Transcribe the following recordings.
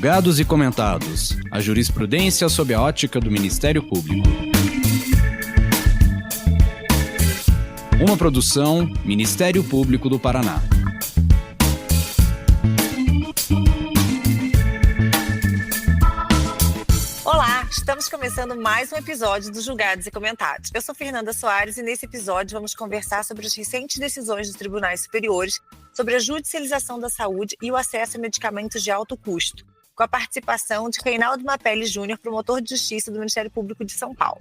Julgados e comentados. A jurisprudência sob a ótica do Ministério Público. Uma produção Ministério Público do Paraná. Olá, estamos começando mais um episódio do Julgados e Comentados. Eu sou Fernanda Soares e nesse episódio vamos conversar sobre as recentes decisões dos tribunais superiores sobre a judicialização da saúde e o acesso a medicamentos de alto custo, com a participação de Reinaldo Mapelli Júnior, promotor de justiça do Ministério Público de São Paulo.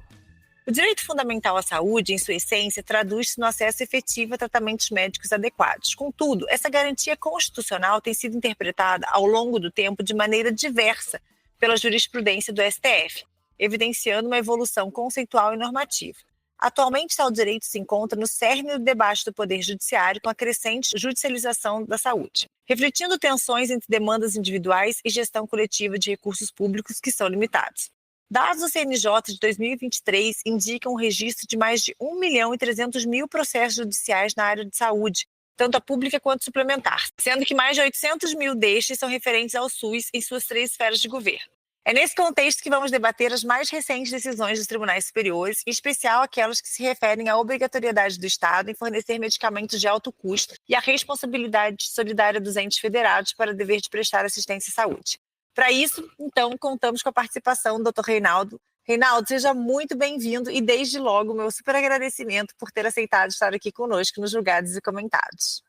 O direito fundamental à saúde, em sua essência, traduz-se no acesso efetivo a tratamentos médicos adequados. Contudo, essa garantia constitucional tem sido interpretada ao longo do tempo de maneira diversa pela jurisprudência do STF, evidenciando uma evolução conceitual e normativa. Atualmente, tal direito se encontra no cerne do debate do Poder Judiciário com a crescente judicialização da saúde, refletindo tensões entre demandas individuais e gestão coletiva de recursos públicos que são limitados. Dados do CNJ de 2023 indicam o registro de mais de 1.300.000 processos judiciais na área de saúde, tanto a pública quanto a suplementar, sendo que mais de 800.000 destes são referentes ao SUS em suas 3 esferas de governo. É nesse contexto que vamos debater as mais recentes decisões dos tribunais superiores, em especial aquelas que se referem à obrigatoriedade do Estado em fornecer medicamentos de alto custo e à responsabilidade solidária dos entes federados para o dever de prestar assistência à saúde. Para isso, então, contamos com a participação do Dr. Reinaldo. Reinaldo, seja muito bem-vindo e, desde logo, meu super agradecimento por ter aceitado estar aqui conosco nos Julgados e Comentados.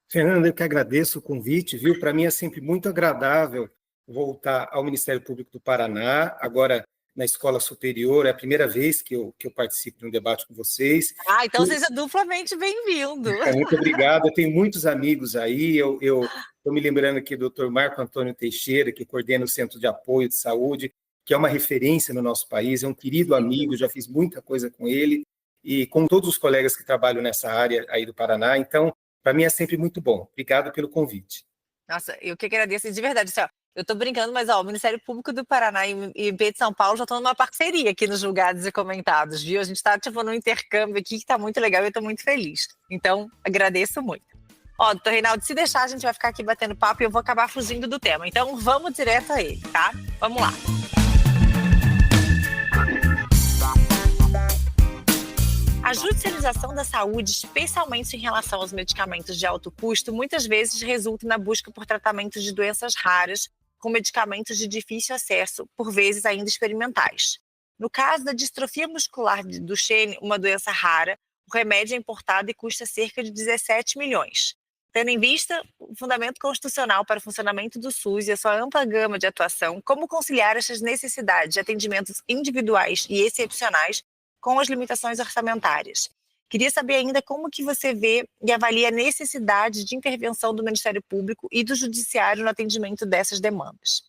Fernanda, eu que agradeço o convite, viu? Para mim é sempre muito agradável voltar ao Ministério Público do Paraná, agora na Escola Superior, é a primeira vez que eu participo de um debate com vocês. Então seja duplamente bem-vindo. Muito obrigado, eu tenho muitos amigos aí, eu estou me lembrando aqui do Dr. Marco Antônio Teixeira, que coordena o Centro de Apoio de Saúde, que é uma referência no nosso país, é um querido amigo, já fiz muita coisa com ele, e com todos os colegas que trabalham nessa área aí do Paraná, então, para mim é sempre muito bom. Obrigado pelo convite. Nossa, eu que agradeço, de verdade, eu estou brincando, mas o Ministério Público do Paraná e o MP de São Paulo já estão numa parceria aqui nos Julgados e Comentados, viu? A gente está num intercâmbio aqui que está muito legal e eu estou muito feliz. Então, agradeço muito. Doutor Reinaldo, se deixar, a gente vai ficar aqui batendo papo e eu vou acabar fugindo do tema. Então, vamos direto a ele, tá? Vamos lá. A judicialização da saúde, especialmente em relação aos medicamentos de alto custo, muitas vezes resulta na busca por tratamentos de doenças raras, com medicamentos de difícil acesso, por vezes ainda experimentais. No caso da distrofia muscular de Duchenne, uma doença rara, o remédio é importado e custa cerca de 17 milhões. Tendo em vista o fundamento constitucional para o funcionamento do SUS e a sua ampla gama de atuação, como conciliar essas necessidades de atendimentos individuais e excepcionais com as limitações orçamentárias? Queria saber ainda como que você vê e avalia a necessidade de intervenção do Ministério Público e do Judiciário no atendimento dessas demandas.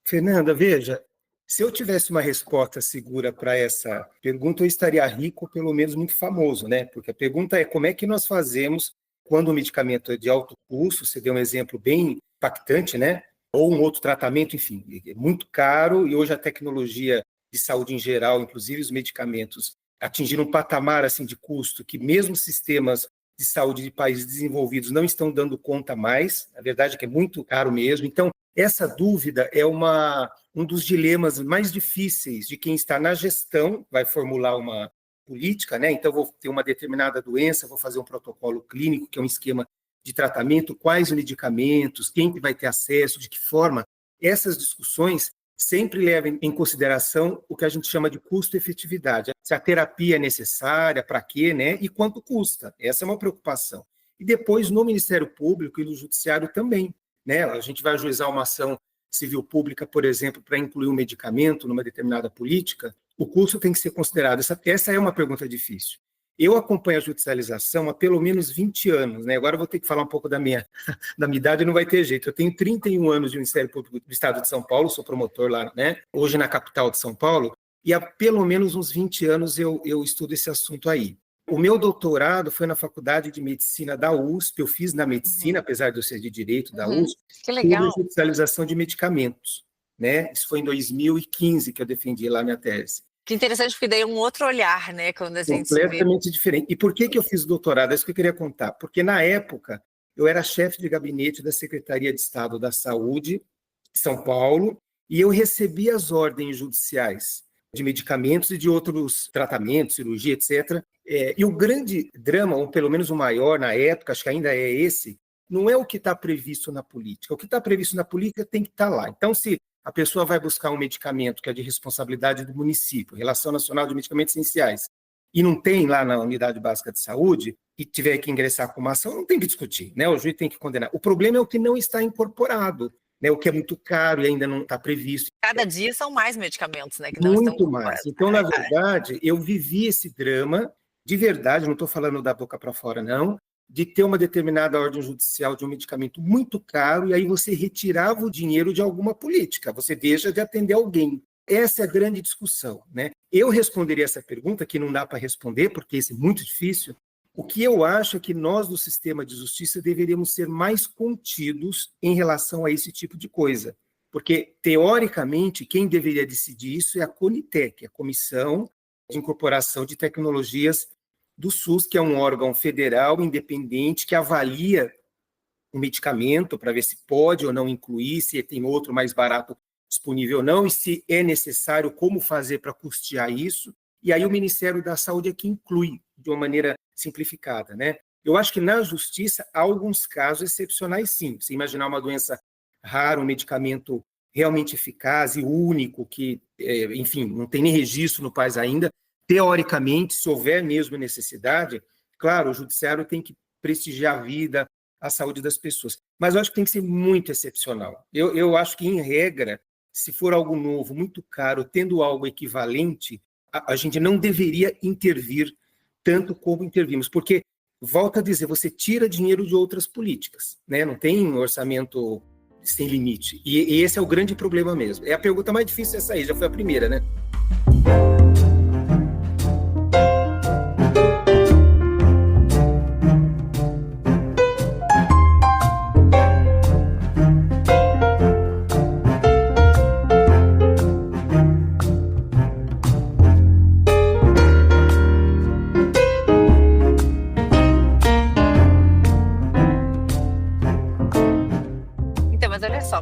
Fernanda, veja, se eu tivesse uma resposta segura para essa pergunta, eu estaria rico, ou pelo menos muito famoso, né? Porque a pergunta é como é que nós fazemos quando o medicamento é de alto custo, você deu um exemplo bem impactante, né? Ou um outro tratamento, enfim, é muito caro, e hoje a tecnologia de saúde em geral, inclusive os medicamentos, atingiram um patamar assim, de custo que mesmo sistemas de saúde de países desenvolvidos não estão dando conta mais. A verdade é que é muito caro mesmo. Então, essa dúvida é um dos dilemas mais difíceis de quem está na gestão, vai formular uma política, né? Então, vou ter uma determinada doença, vou fazer um protocolo clínico, que é um esquema de tratamento, quais os medicamentos, quem que vai ter acesso, de que forma. Essas discussões sempre levam em consideração o que a gente chama de custo-efetividade. Se a terapia é necessária, para quê, né? E quanto custa. Essa é uma preocupação. E depois, no Ministério Público e no Judiciário também, né? A gente vai ajuizar uma ação civil pública, por exemplo, para incluir um medicamento numa determinada política, o custo tem que ser considerado. Essa é uma pergunta difícil. Eu acompanho a judicialização há pelo menos 20 anos, né? Agora eu vou ter que falar um pouco da minha idade, não vai ter jeito. Eu tenho 31 anos de Ministério Público do Estado de São Paulo, sou promotor lá, né? Hoje na capital de São Paulo, e há pelo menos uns 20 anos eu estudo esse assunto aí. O meu doutorado foi na Faculdade de Medicina da USP, eu fiz na medicina, apesar de eu ser de Direito da USP, que legal. sobre judicialização de medicamentos, né? Isso foi em 2015 que eu defendi lá a minha tese. Que interessante, porque daí é um outro olhar, né, quando a gente completamente diferente. E por que eu fiz doutorado? É isso que eu queria contar. Porque, na época, eu era chefe de gabinete da Secretaria de Estado da Saúde, São Paulo, e eu recebi as ordens judiciais de medicamentos e de outros tratamentos, cirurgia, etc. E o grande drama, ou pelo menos o maior na época, acho que ainda é esse, não é o que está previsto na política. O que está previsto na política tem que estar lá. Então, se a pessoa vai buscar um medicamento que é de responsabilidade do município, Relação Nacional de Medicamentos Essenciais, e não tem lá na Unidade Básica de Saúde, e tiver que ingressar com uma ação, não tem que discutir, né? O juiz tem que condenar. O problema é o que não está incorporado, né? O que é muito caro e ainda não está previsto. Cada dia são mais medicamentos, né, que não Muito estão mais. Então, na verdade, eu vivi esse drama, de verdade, não estou falando da boca para fora, não, de ter uma determinada ordem judicial de um medicamento muito caro, e aí você retirava o dinheiro de alguma política, você deixa de atender alguém. Essa é a grande discussão, né? Eu responderia essa pergunta, que não dá para responder, porque isso é muito difícil. O que eu acho é que nós, do sistema de justiça, deveríamos ser mais contidos em relação a esse tipo de coisa. Porque, teoricamente, quem deveria decidir isso é a CONITEC, a Comissão de Incorporação de Tecnologias do SUS, que é um órgão federal independente que avalia o medicamento para ver se pode ou não incluir, se tem outro mais barato disponível ou não, e se é necessário, como fazer para custear isso. E aí o Ministério da Saúde é que inclui de uma maneira simplificada, né? Eu acho que na justiça há alguns casos excepcionais, sim. Você imaginar uma doença rara, um medicamento realmente eficaz e único, que, enfim, não tem nem registro no país ainda, teoricamente, se houver mesmo necessidade, claro, o judiciário tem que prestigiar a vida, a saúde das pessoas. Mas eu acho que tem que ser muito excepcional. Eu acho que, em regra, se for algo novo, muito caro, tendo algo equivalente, a gente não deveria intervir tanto como intervimos, porque, volto a dizer, você tira dinheiro de outras políticas, né? Não tem orçamento sem limite. E esse é o grande problema mesmo. É a pergunta mais difícil essa aí, já foi a primeira, né?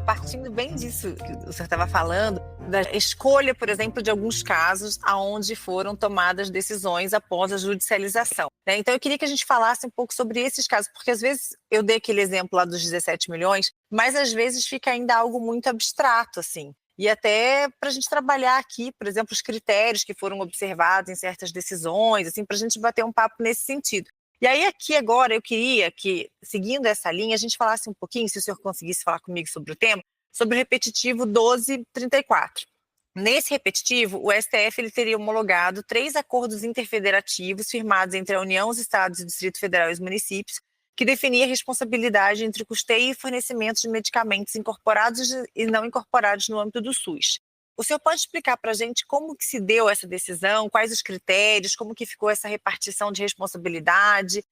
Partindo bem disso que o senhor estava falando, da escolha, por exemplo, de alguns casos onde foram tomadas decisões após a judicialização, né? Então, eu queria que a gente falasse um pouco sobre esses casos, porque às vezes eu dei aquele exemplo lá dos 17 milhões, mas às vezes fica ainda algo muito abstrato, assim. E até para a gente trabalhar aqui, por exemplo, os critérios que foram observados em certas decisões, assim, para a gente bater um papo nesse sentido. E aí aqui agora eu queria que, seguindo essa linha, a gente falasse um pouquinho, se o senhor conseguisse falar comigo sobre o tema, sobre o repetitivo 1234. Nesse repetitivo, o STF ele teria homologado 3 acordos interfederativos firmados entre a União, os Estados, o Distrito Federal e os municípios, que definia a responsabilidade entre custeio e fornecimento de medicamentos incorporados e não incorporados no âmbito do SUS. O senhor pode explicar para a gente como que se deu essa decisão, quais os critérios, como que ficou essa repartição de responsabilidade?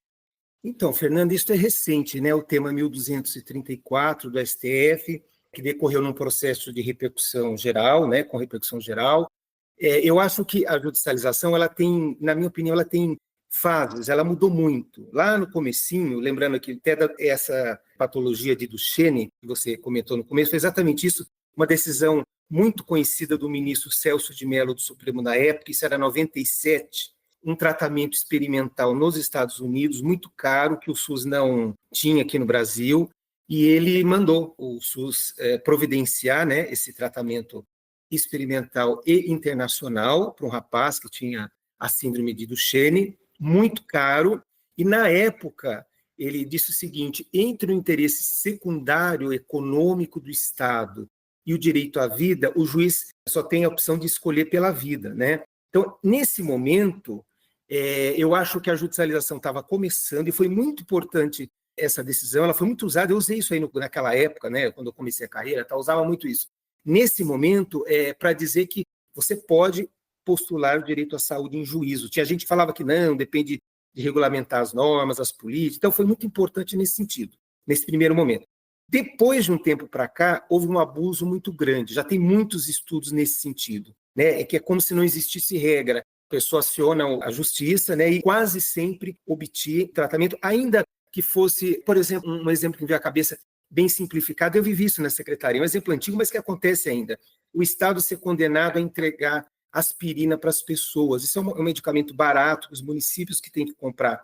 Então, Fernanda, isso é recente, né? O tema 1234 do STF, que decorreu num processo de repercussão geral, né? Com repercussão geral. Eu acho que a judicialização, ela tem, na minha opinião, ela tem fases, ela mudou muito. Lá no comecinho, lembrando que até essa patologia de Duchenne, que você comentou no começo, foi exatamente isso, uma decisão muito conhecida do ministro Celso de Mello do Supremo na época, isso era 97, um tratamento experimental nos Estados Unidos, muito caro, que o SUS não tinha aqui no Brasil, e ele mandou o SUS providenciar, né, esse tratamento experimental e internacional para um rapaz que tinha a síndrome de Duchenne, muito caro, e na época ele disse o seguinte: entre o interesse secundário econômico do Estado e o direito à vida, o juiz só tem a opção de escolher pela vida, né? Então, nesse momento, eu acho que a judicialização estava começando, e foi muito importante essa decisão, ela foi muito usada, eu usei isso aí naquela época, né, quando eu comecei a carreira, usava muito isso. Nesse momento, para dizer que você pode postular o direito à saúde em juízo. Tinha gente que falava que não, depende de regulamentar as normas, as políticas, então foi muito importante nesse sentido, nesse primeiro momento. Depois de um tempo para cá, houve um abuso muito grande, já tem muitos estudos nesse sentido, né? É que é como se não existisse regra, a pessoa aciona a justiça, né, e quase sempre obtinha tratamento, ainda que fosse, por exemplo, um exemplo que me veio à cabeça, bem simplificado. Eu vivi isso na secretaria, um exemplo antigo, mas que acontece ainda. O Estado ser condenado a entregar aspirina para as pessoas. Isso é um medicamento barato, os municípios que têm que comprar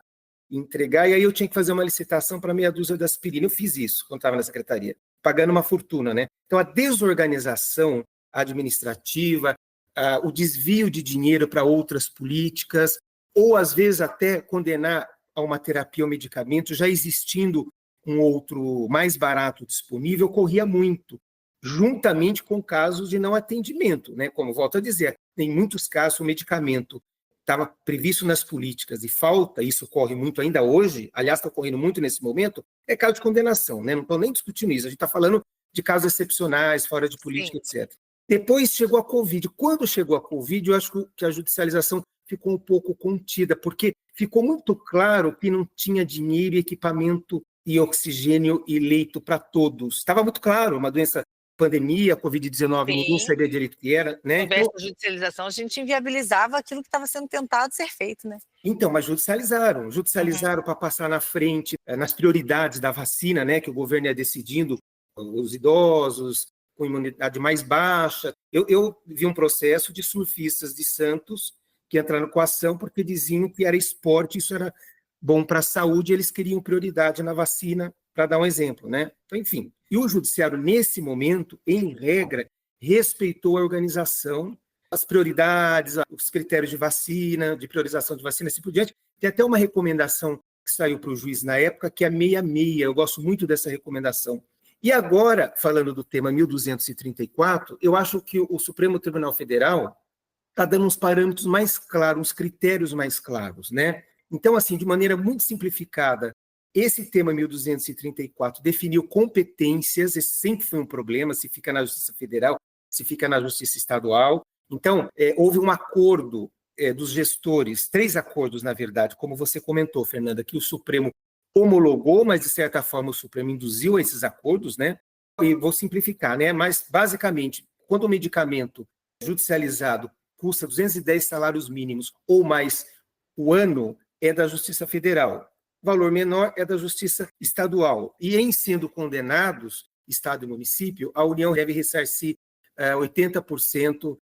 e entregar, e aí eu tinha que fazer uma licitação para meia dúzia de aspirina. Eu fiz isso quando estava na secretaria, pagando uma fortuna, né? Então, a desorganização administrativa, o desvio de dinheiro para outras políticas, ou às vezes até condenar a uma terapia ou medicamento, já existindo um outro mais barato disponível, ocorria muito, juntamente com casos de não atendimento, né? Como volto a dizer, em muitos casos o medicamento estava previsto nas políticas e falta, isso ocorre muito ainda hoje, aliás, está ocorrendo muito nesse momento, é caso de condenação, né? Não estou nem discutindo isso, a gente está falando de casos excepcionais, fora de política, etc. Depois chegou a Covid. Quando chegou a Covid, eu acho que a judicialização ficou um pouco contida, porque ficou muito claro que não tinha dinheiro, equipamento e oxigênio e leito para todos. Estava muito claro, uma doença, pandemia, Covid-19, ninguém sabia direito o que era, né? Se houvesse judicialização, a gente inviabilizava aquilo que estava sendo tentado ser feito, né? Então, mas judicializaram para passar na frente, nas prioridades da vacina, né, que o governo ia decidindo, os idosos com imunidade mais baixa. Eu vi um processo de surfistas de Santos que entraram com a ação porque diziam que era esporte, isso era bom para a saúde, e eles queriam prioridade na vacina, para dar um exemplo, né? Então, enfim. E o judiciário, nesse momento, em regra, respeitou a organização, as prioridades, os critérios de vacina, de priorização de vacina, assim por diante. Tem até uma recomendação que saiu para o juiz na época, que é a 66. Eu gosto muito dessa recomendação. E agora, falando do tema 1234, eu acho que o Supremo Tribunal Federal está dando uns parâmetros mais claros, uns critérios mais claros, né? Então, assim, de maneira muito simplificada, esse tema 1234 definiu competências, esse sempre foi um problema, se fica na Justiça Federal, se fica na Justiça Estadual. Então, houve um acordo dos gestores, 3 acordos, na verdade, como você comentou, Fernanda, que o Supremo homologou, mas, de certa forma, o Supremo induziu a esses acordos, né? E vou simplificar, né? Mas, basicamente, quando o medicamento judicializado custa 210 salários mínimos ou mais o ano, é da Justiça Federal. O valor menor é da Justiça Estadual. E, em sendo condenados, Estado e município, a União deve ressarcir 80%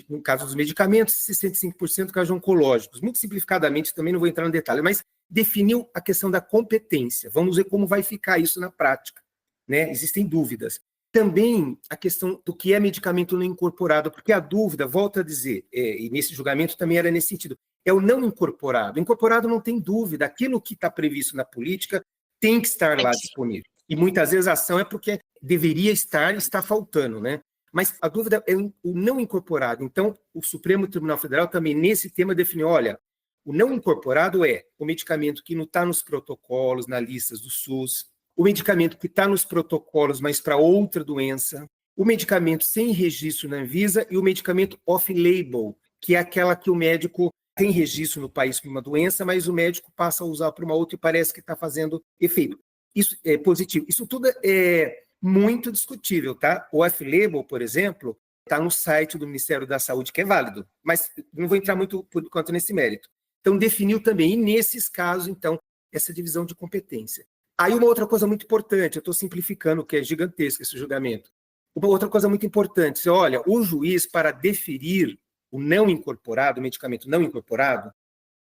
no caso dos medicamentos, 65% no caso oncológicos. Muito simplificadamente, também não vou entrar no detalhe, mas definiu a questão da competência. Vamos ver como vai ficar isso na prática, né? Existem dúvidas. Também a questão do que é medicamento não incorporado, porque a dúvida, volto a dizer, e nesse julgamento também era nesse sentido, é o não incorporado. Incorporado não tem dúvida, aquilo que está previsto na política tem que estar lá disponível. E muitas vezes a ação é porque deveria estar e está faltando, né? Mas a dúvida é o não incorporado. Então, o Supremo Tribunal Federal também, nesse tema, definiu, olha, o não incorporado é o medicamento que não está nos protocolos, nas listas do SUS, o medicamento que está nos protocolos, mas para outra doença, o medicamento sem registro na Anvisa e o medicamento off-label, que é aquela que o médico tem registro no país para uma doença, mas o médico passa a usar para uma outra e parece que está fazendo efeito. Isso é positivo. Isso tudo é muito discutível, tá? O off-label, por exemplo, está no site do Ministério da Saúde, que é válido, mas não vou entrar muito por enquanto nesse mérito. Então, definiu também, e nesses casos, então, essa divisão de competência. Aí uma outra coisa muito importante, eu estou simplificando, que é gigantesco esse julgamento. Uma outra coisa muito importante, olha, o juiz, para deferir o não incorporado, o medicamento não incorporado,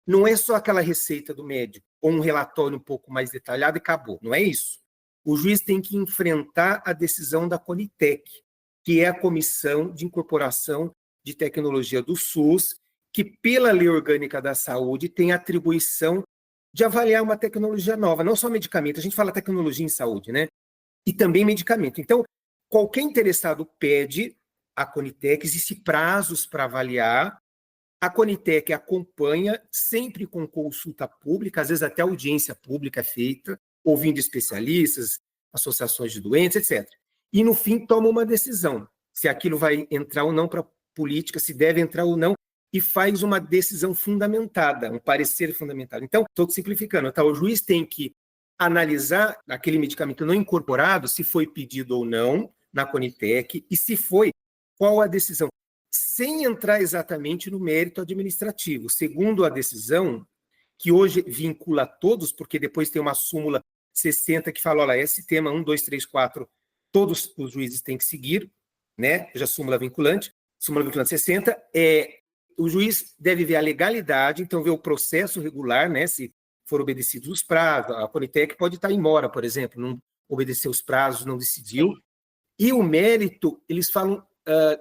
não é só aquela receita do médico, ou um relatório um pouco mais detalhado e acabou, não é isso. O juiz tem que enfrentar a decisão da Conitec, que é a Comissão de Incorporação de Tecnologia do SUS, que, pela Lei Orgânica da Saúde, tem a atribuição de avaliar uma tecnologia nova, não só medicamento, a gente fala tecnologia em saúde, né? E também medicamento. Então, qualquer interessado pede à Conitec, existem prazos para avaliar, a Conitec acompanha, sempre com consulta pública, às vezes até audiência pública é feita, ouvindo especialistas, associações de doentes, etc. E, no fim, toma uma decisão, se aquilo vai entrar ou não para a política, se deve entrar ou não, e faz uma decisão fundamentada, um parecer fundamentado. Então, estou simplificando, tá? O juiz tem que analisar aquele medicamento não incorporado, se foi pedido ou não na Conitec, e se foi, qual a decisão, sem entrar exatamente no mérito administrativo. Segundo a decisão, que hoje vincula todos, porque depois tem uma súmula 60, que fala, olha, esse tema 1, 2, 3, 4, todos os juízes têm que seguir, né? Já súmula vinculante 60, o juiz deve ver a legalidade, então ver o processo regular, né? Se for obedecidos os prazos, a Conitec pode estar em mora, por exemplo, não obedeceu os prazos, não decidiu. Sim. E o mérito, eles falam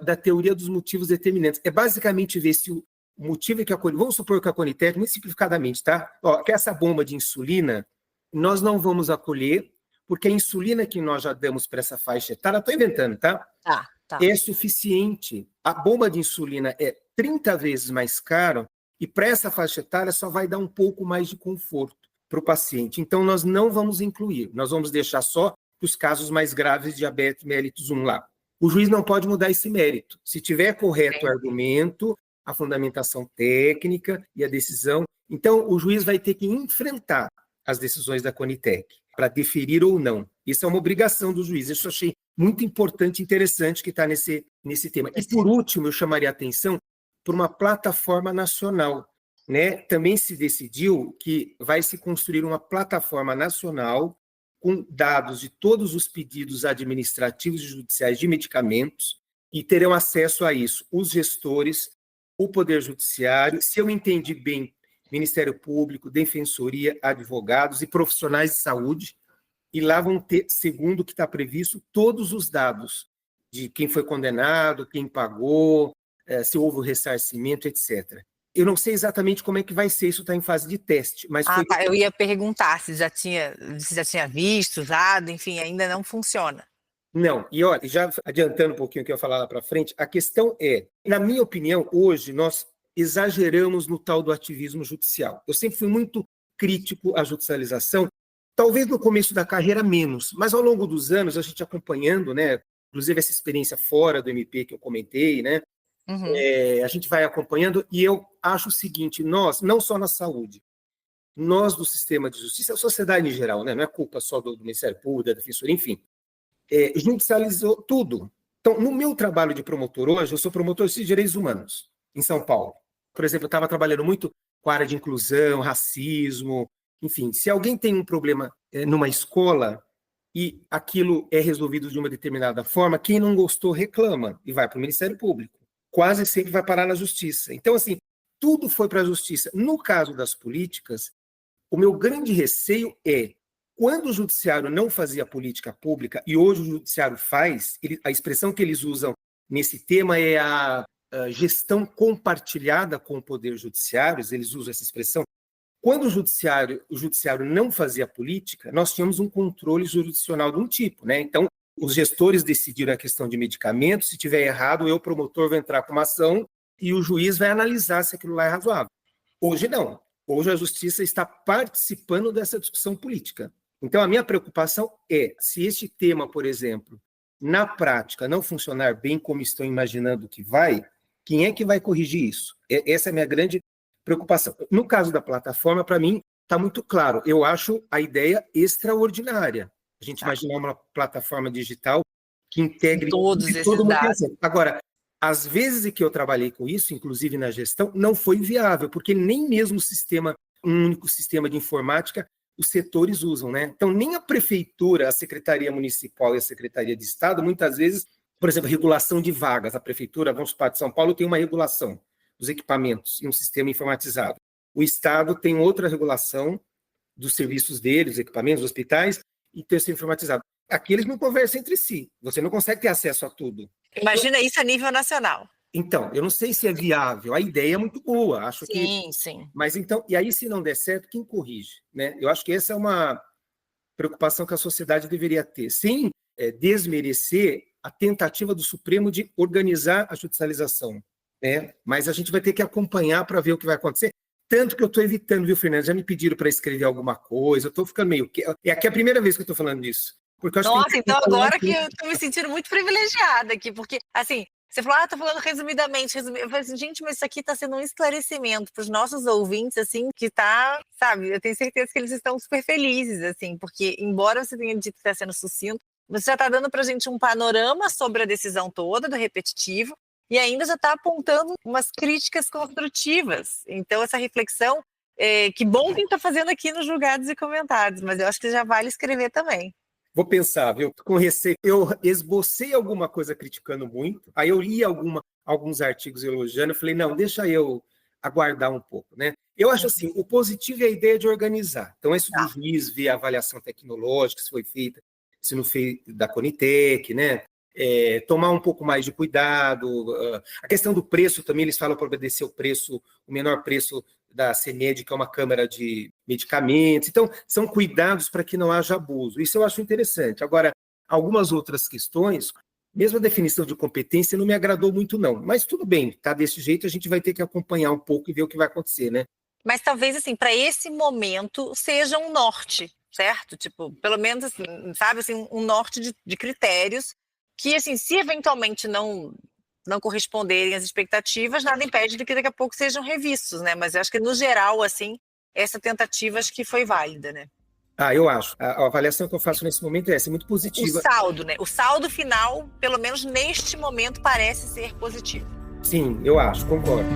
da teoria dos motivos determinantes. É basicamente ver se o motivo é que a Conitec... Vamos supor que a Conitec, muito simplificadamente, tá? Que essa bomba de insulina, nós não vamos acolher, porque a insulina que nós já damos para essa faixa etária, estou inventando, tá? Tá. É suficiente. A bomba de insulina é 30 vezes mais cara e para essa faixa etária só vai dar um pouco mais de conforto para o paciente. Então, nós não vamos incluir, nós vamos deixar só os casos mais graves de diabetes mellitus 1 lá. O juiz não pode mudar esse mérito. Se tiver correto o argumento, a fundamentação técnica e a decisão, então o juiz vai ter que enfrentar as decisões da Conitec para deferir ou não. Isso é uma obrigação do juiz. Isso eu achei muito importante e interessante que está nesse tema. E, por último, eu chamaria a atenção por uma plataforma nacional. Né? Também se decidiu que vai se construir uma plataforma nacional com dados de todos os pedidos administrativos e judiciais de medicamentos e terão acesso a isso os gestores, o Poder Judiciário, se eu entendi bem, Ministério Público, Defensoria, advogados e profissionais de saúde, e lá vão ter, segundo o que está previsto, todos os dados de quem foi condenado, quem pagou, se houve o ressarcimento, etc. Eu não sei exatamente como é que vai ser, isso está em fase de teste. Mas eu ia perguntar se já tinha visto, usado, enfim, ainda não funciona. Não, e olha, já adiantando um pouquinho o que eu ia falar lá para frente, a questão é, na minha opinião, hoje nós exageramos no tal do ativismo judicial. Eu sempre fui muito crítico à judicialização, talvez no começo da carreira menos, mas ao longo dos anos, a gente acompanhando, né, inclusive essa experiência fora do MP que eu comentei, né, a gente vai acompanhando, e eu acho o seguinte, nós, não só na saúde, nós do sistema de justiça, a sociedade em geral, né, não é culpa só do Ministério Público, da Defensoria, enfim, judicializou tudo. Então, no meu trabalho de promotor hoje, eu sou promotor de direitos humanos, em São Paulo. Por exemplo, eu estava trabalhando muito com a área de inclusão, racismo, enfim, se alguém tem um problema numa escola e aquilo é resolvido de uma determinada forma, quem não gostou reclama e vai para o Ministério Público. Quase sempre vai parar na Justiça. Então, assim, tudo foi para a Justiça. No caso das políticas, o meu grande receio é, quando o Judiciário não fazia política pública, e hoje o Judiciário faz, a expressão que eles usam nesse tema é a gestão compartilhada com o Poder Judiciário, eles usam essa expressão. Quando o judiciário não fazia política, nós tínhamos um controle jurisdicional de um tipo, né? Então, os gestores decidiram a questão de medicamentos, se tiver errado, eu, promotor, vou entrar com uma ação e o juiz vai analisar se aquilo lá é razoável. Hoje não. Hoje a justiça está participando dessa discussão política. Então, a minha preocupação é, se este tema, por exemplo, na prática não funcionar bem como estão imaginando que vai, quem é que vai corrigir isso? Essa é a minha grande preocupação. No caso da plataforma, para mim, está muito claro. Eu acho a ideia extraordinária. A gente imaginar uma plataforma digital que integre todos esses dados. Agora, às vezes que eu trabalhei com isso, inclusive na gestão, não foi viável, porque nem mesmo um único sistema de informática, os setores usam, né? Então, nem a prefeitura, a Secretaria Municipal e a Secretaria de Estado, muitas vezes, por exemplo, regulação de vagas. A prefeitura, vamos supor, de São Paulo, tem uma regulação dos equipamentos e um sistema informatizado. O Estado tem outra regulação dos serviços deles, equipamentos, hospitais, e tem o sistema informatizado. Aqui eles não conversam entre si. Você não consegue ter acesso a tudo. Imagina isso a nível nacional. Então, eu não sei se é viável. A ideia é muito boa. Acho que... Sim. Mas então, e aí se não der certo, quem corrige? Né? Eu acho que essa é uma preocupação que a sociedade deveria ter. Sem desmerecer a tentativa do Supremo de organizar a judicialização. Mas a gente vai ter que acompanhar para ver o que vai acontecer. Tanto que eu estou evitando, viu, Fernanda? Já me pediram para escrever alguma coisa, eu estou ficando meio... É aqui a primeira vez que eu estou falando disso. Porque eu acho Nossa, então agora que eu estou me sentindo muito privilegiada aqui, porque, assim, você falou, estou falando resumidamente. Eu falei assim, gente, mas isso aqui está sendo um esclarecimento para os nossos ouvintes, assim, que está, sabe, eu tenho certeza que eles estão super felizes, assim, porque, embora você tenha dito que está sendo sucinto, você já está dando para a gente um panorama sobre a decisão toda, do repetitivo, e ainda já está apontando umas críticas construtivas. Então, essa reflexão Que bom que está fazendo aqui nos julgados e comentados, mas eu acho que já vale escrever também. Vou pensar, viu? Com receio. Eu esbocei alguma coisa criticando muito, aí eu li alguns artigos elogiando, eu falei, não, deixa eu aguardar um pouco, né? Eu acho assim, o positivo é a ideia de organizar. Então, isso do juiz ver a avaliação tecnológica, se foi feita, se não foi da Conitec, né? Tomar um pouco mais de cuidado. A questão do preço também, eles falam para obedecer o menor preço da CEMED, que é uma câmara de medicamentos. Então, são cuidados para que não haja abuso. Isso eu acho interessante. Agora, algumas outras questões, mesmo a definição de competência não me agradou muito, não. Mas tudo bem, tá desse jeito, a gente vai ter que acompanhar um pouco e ver o que vai acontecer, né? Mas talvez, assim, para esse momento seja um norte, certo? Tipo, pelo menos, assim, sabe, assim, um norte de critérios que, assim, se eventualmente não corresponderem às expectativas, nada impede de que daqui a pouco sejam revistos, né? Mas eu acho que, no geral, assim, essa tentativa acho que foi válida, né? Eu acho. A avaliação que eu faço nesse momento é essa, muito O positiva. saldo, né? O saldo final, pelo menos neste momento, parece ser positivo. Sim, eu acho, concordo.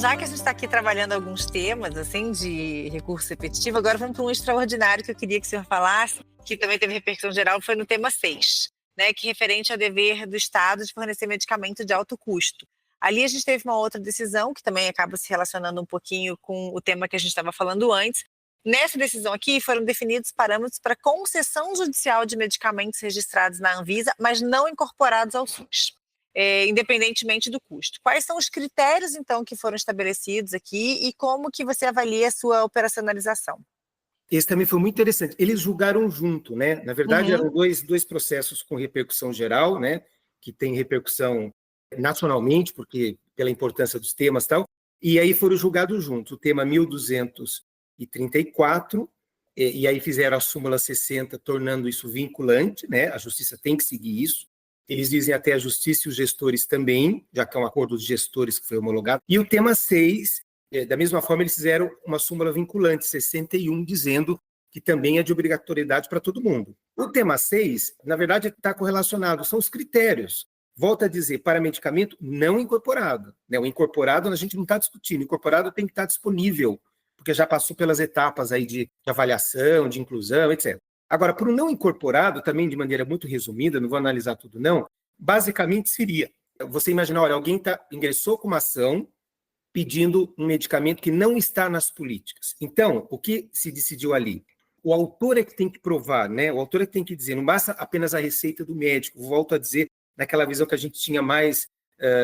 Já que a gente está aqui trabalhando alguns temas assim de recurso repetitivo, agora vamos para um extraordinário que eu queria que o senhor falasse, que também teve repercussão geral, foi no tema 6, né, que é referente ao dever do Estado de fornecer medicamento de alto custo. Ali a gente teve uma outra decisão, que também acaba se relacionando um pouquinho com o tema que a gente estava falando antes. Nessa decisão aqui foram definidos parâmetros para concessão judicial de medicamentos registrados na Anvisa, mas não incorporados ao SUS. Independentemente do custo. Quais são os critérios, então, que foram estabelecidos aqui e como que você avalia a sua operacionalização? Esse também foi muito interessante. Eles julgaram junto, né? Na verdade, eram dois processos com repercussão geral, né? Que tem repercussão nacionalmente, porque pela importância dos temas e tal, e aí foram julgados juntos. O tema 1234, e aí fizeram a súmula 60, tornando isso vinculante, né? A justiça tem que seguir isso. Eles dizem até a justiça e os gestores também, já que é um acordo dos gestores que foi homologado. E o tema 6, da mesma forma, eles fizeram uma súmula vinculante, 61, dizendo que também é de obrigatoriedade para todo mundo. O tema 6, na verdade, está correlacionado, são os critérios. Volto a dizer, para medicamento não incorporado. Né? O incorporado a gente não está discutindo, o incorporado tem que estar disponível, porque já passou pelas etapas aí de avaliação, de inclusão, etc. Agora, para o não incorporado, também de maneira muito resumida, não vou analisar tudo não, basicamente seria, você imaginar, olha, alguém ingressou com uma ação pedindo um medicamento que não está nas políticas. Então, o que se decidiu ali? O autor é que tem que provar, né? O autor é que tem que dizer, não basta apenas a receita do médico, volto a dizer, naquela visão que a gente tinha mais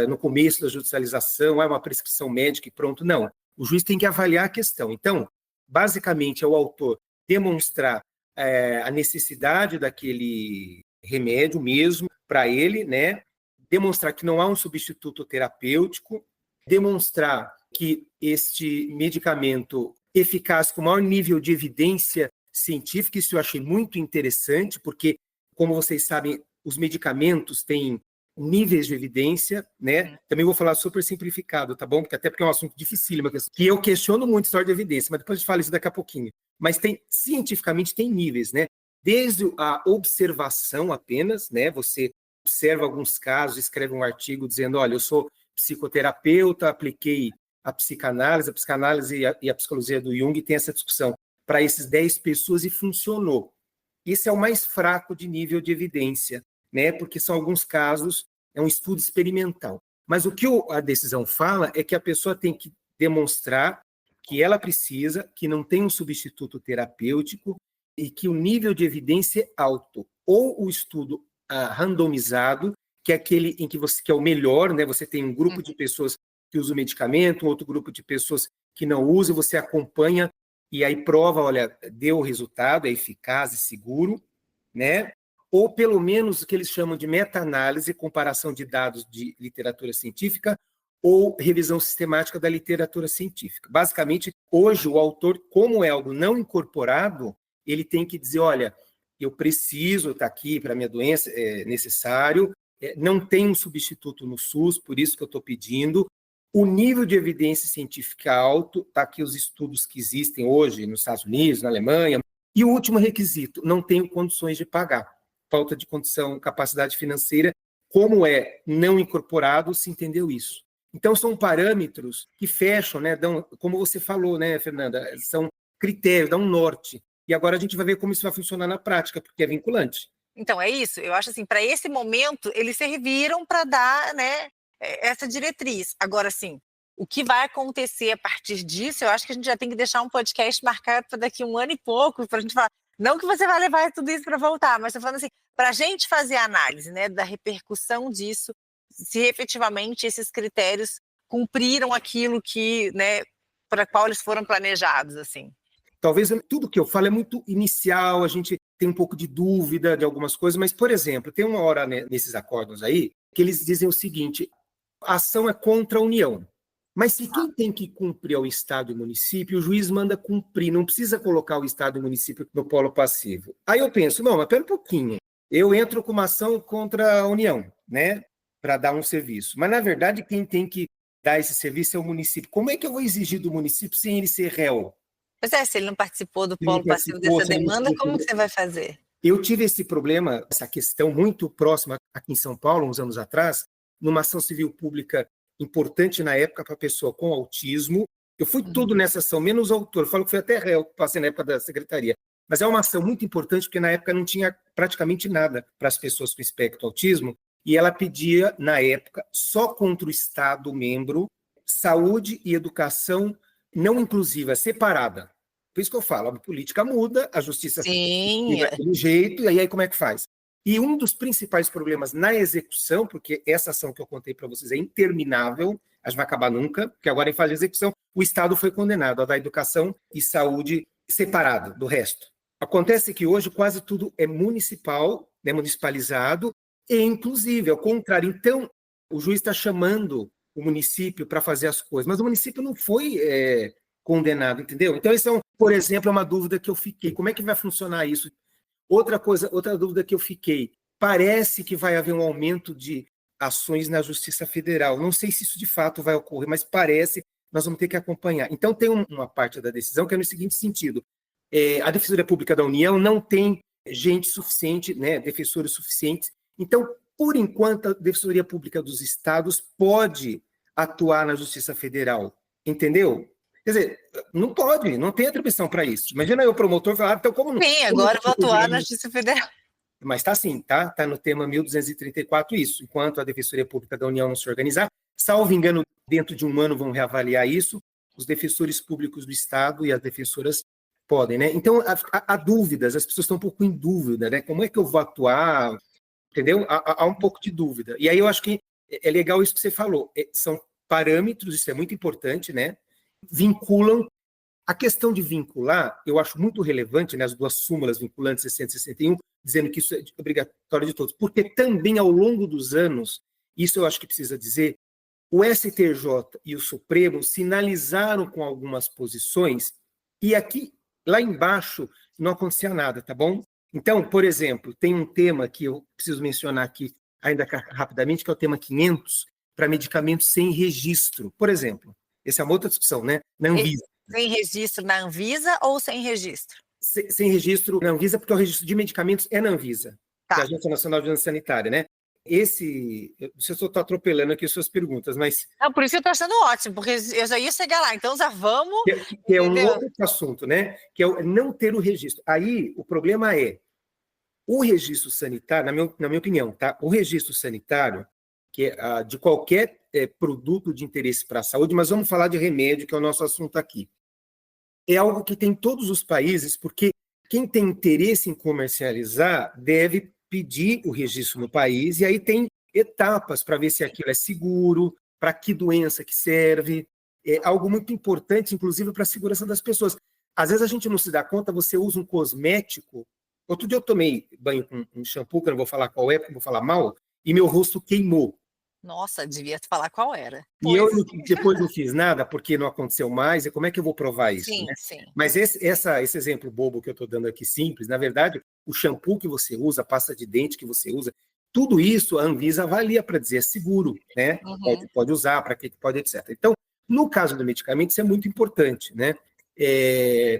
no começo da judicialização, uma prescrição médica e pronto, não. O juiz tem que avaliar a questão. Então, basicamente, é o autor demonstrar a necessidade daquele remédio mesmo para ele, né? Demonstrar que não há um substituto terapêutico, demonstrar que este medicamento eficaz com maior nível de evidência científica, isso eu achei muito interessante, porque, como vocês sabem, os medicamentos têm níveis de evidência, né? Também vou falar super simplificado, tá bom? Até porque é um assunto dificílimo, que eu questiono muito a história de evidência, mas depois a gente fala isso daqui a pouquinho. Mas cientificamente tem níveis, né? Desde a observação apenas, né? Você observa alguns casos, escreve um artigo dizendo, olha, eu sou psicoterapeuta, apliquei a psicanálise e a psicologia do Jung tem essa discussão para esses 10 pessoas e funcionou. Esse é o mais fraco de nível de evidência, né? Porque são alguns casos, é um estudo experimental. Mas o que a decisão fala é que a pessoa tem que demonstrar que ela precisa, que não tem um substituto terapêutico e que o nível de evidência é alto. Ou o estudo randomizado, que é aquele em que que é o melhor, né? Você tem um grupo de pessoas que usam o medicamento, um outro grupo de pessoas que não usam, você acompanha e aí prova, olha, deu o resultado, é eficaz e seguro, né? Ou pelo menos o que eles chamam de meta-análise, comparação de dados de literatura científica, ou revisão sistemática da literatura científica. Basicamente, hoje o autor, como é algo não incorporado, ele tem que dizer, olha, eu preciso estar aqui para a minha doença, é necessário, não tem um substituto no SUS, por isso que eu estou pedindo. O nível de evidência científica alto, está aqui os estudos que existem hoje nos Estados Unidos, na Alemanha. E o último requisito, não tenho condições de pagar. Falta de condição, capacidade financeira. Como é não incorporado, se entendeu isso. Então, são parâmetros que fecham, né, dão, como você falou, né, Fernanda, são critérios, dão um norte. E agora a gente vai ver como isso vai funcionar na prática, porque é vinculante. Então, é isso. Eu acho assim, para esse momento, eles serviram para dar, né, essa diretriz. Agora, assim, o que vai acontecer a partir disso, eu acho que a gente já tem que deixar um podcast marcado para daqui 1 ano e pouco, para a gente falar, não que você vai levar tudo isso para voltar, mas estou falando assim, para a gente fazer a análise, né, da repercussão disso, se efetivamente esses critérios cumpriram aquilo que, né, para qual eles foram planejados, assim. Talvez tudo que eu falo é muito inicial, a gente tem um pouco de dúvida de algumas coisas, mas, por exemplo, tem uma hora nesses acordos aí que eles dizem o seguinte: a ação é contra a União. Mas se quem tem que cumprir é o Estado e o município, o juiz manda cumprir, não precisa colocar o Estado e o município no polo passivo. Aí eu penso, não, mas pera um pouquinho, eu entro com uma ação contra a União, né, para dar um serviço. Mas, na verdade, quem tem que dar esse serviço é o município. Como é que eu vou exigir do município sem ele ser réu? Pois é, se ele não participou do polo passivo dessa demanda, como que você vai fazer? Eu tive esse problema, essa questão muito próxima aqui em São Paulo, uns anos atrás, numa ação civil pública importante na época para pessoa com autismo. Eu fui tudo nessa ação, menos autor. Eu falo que fui até réu, passei na época da secretaria. Mas é uma ação muito importante, porque na época não tinha praticamente nada para as pessoas com espectro autismo, e ela pedia, na época, só contra o Estado membro, saúde e educação não inclusiva, separada. Por isso que eu falo, a política muda, a justiça Sim, fica daquele jeito, e aí como é que faz? E um dos principais problemas na execução, porque essa ação que eu contei para vocês é interminável, a gente vai acabar nunca, porque agora em fase de execução, o Estado foi condenado a dar educação e saúde separado do resto. Acontece que hoje quase tudo é municipal, né, municipalizado, e inclusive, ao contrário. Então, o juiz está chamando o município para fazer as coisas, mas o município não foi condenado, entendeu? Então, isso, por exemplo, é uma dúvida que eu fiquei. Como é que vai funcionar isso? Outra dúvida que eu fiquei. Parece que vai haver um aumento de ações na Justiça Federal. Não sei se isso de fato vai ocorrer, mas parece, nós vamos ter que acompanhar. Então, tem uma parte da decisão que é no seguinte sentido. A Defensoria Pública da União não tem gente suficiente, né, defensores suficientes. Então, por enquanto, a Defensoria Pública dos Estados pode atuar na Justiça Federal, entendeu? Quer dizer, não pode, não tem atribuição para isso. Imagina eu, promotor, falar, então como não... Sim, agora vou atuar na Justiça Federal. Mas está assim, tá? Está no tema 1234 isso. Enquanto a Defensoria Pública da União não se organizar, salvo engano, dentro de 1 ano vão reavaliar isso, os defensores públicos do Estado e as defensoras podem, né? Então, há dúvidas, as pessoas estão um pouco em dúvida, né? Como é que eu vou atuar? Entendeu? Há um pouco de dúvida. E aí eu acho que é legal isso que você falou. São parâmetros, isso é muito importante, né? Vinculam. A questão de vincular, eu acho muito relevante, né? As 2 súmulas vinculantes 60 e 61, dizendo que isso é obrigatório de todos. Porque também, ao longo dos anos, isso eu acho que precisa dizer, o STJ e o Supremo sinalizaram com algumas posições, e aqui, lá embaixo, não acontecia nada, tá bom? Então, por exemplo, tem um tema que eu preciso mencionar aqui, ainda rapidamente, que é o tema 500, para medicamentos sem registro. Por exemplo, essa é uma outra discussão, né? Na Anvisa. Sem registro na Anvisa ou sem registro? Sem registro na Anvisa, porque o registro de medicamentos é na Anvisa, Tá. que é a Agência Nacional de Vigilância Sanitária, né? Você só está atropelando aqui as suas perguntas, mas... Não, por isso que eu estou achando ótimo, porque eu já ia chegar lá, então já vamos... Que é um outro assunto, né? Que é não ter o registro. Aí, o problema é, o registro sanitário, na minha opinião, tá? O registro sanitário, que é de qualquer produto de interesse para a saúde, mas vamos falar de remédio, que é o nosso assunto aqui. É algo que tem em todos os países, porque quem tem interesse em comercializar deve pedir o registro no país, e aí tem etapas para ver se aquilo é seguro, para que doença que serve. É algo muito importante, inclusive, para a segurança das pessoas. Às vezes a gente não se dá conta, você usa um cosmético. Outro dia eu tomei banho com um shampoo, que eu não vou falar qual é, porque eu vou falar mal, e meu rosto queimou. Nossa, devia falar qual era. E eu depois não fiz nada, porque não aconteceu mais, e como é que eu vou provar isso? Sim, né? sim. Mas esse exemplo bobo que eu estou dando aqui, simples, na verdade, o shampoo que você usa, a pasta de dente que você usa, Tudo isso a Anvisa avalia para dizer é seguro, né? Uhum. Pode usar, para que pode, etc. Então, no caso do medicamento, isso é muito importante, né?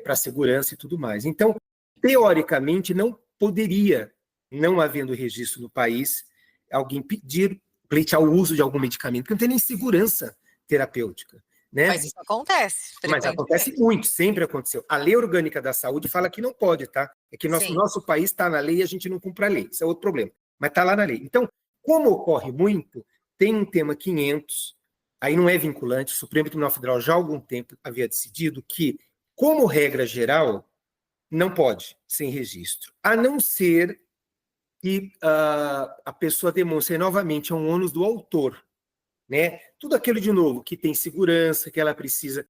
Para segurança e tudo mais. Então, teoricamente, não poderia, não havendo registro no país, alguém pleitear o uso de algum medicamento, porque não tem nem segurança terapêutica, né? Mas isso acontece Mas acontece frequentemente. muito, sempre aconteceu. A Lei Orgânica da Saúde fala que não pode, tá? É que Sim. nosso país está na lei e a gente não cumpre a lei. Isso é outro problema. Mas está lá na lei. Então, como ocorre muito, tem um tema 500, aí não é vinculante, o Supremo Tribunal Federal já há algum tempo havia decidido que, como regra geral, não pode sem registro, a não ser que a pessoa demonstre novamente é um ônus do autor, né? Tudo aquilo de novo que tem segurança, que ela precisa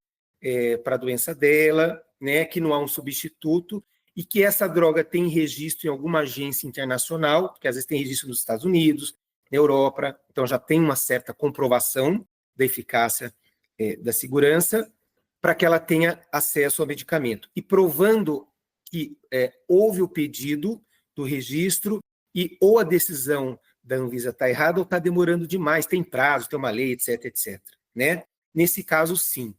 para a doença dela, né? Que não há um substituto e que essa droga tem registro em alguma agência internacional, porque às vezes tem registro nos Estados Unidos, na Europa, então já tem uma certa comprovação da eficácia da segurança para que ela tenha acesso ao medicamento. E provando que houve o pedido do registro e ou a decisão da Anvisa está errada ou está demorando demais, tem prazo, tem uma lei, etc, etc. Né? Nesse caso, sim.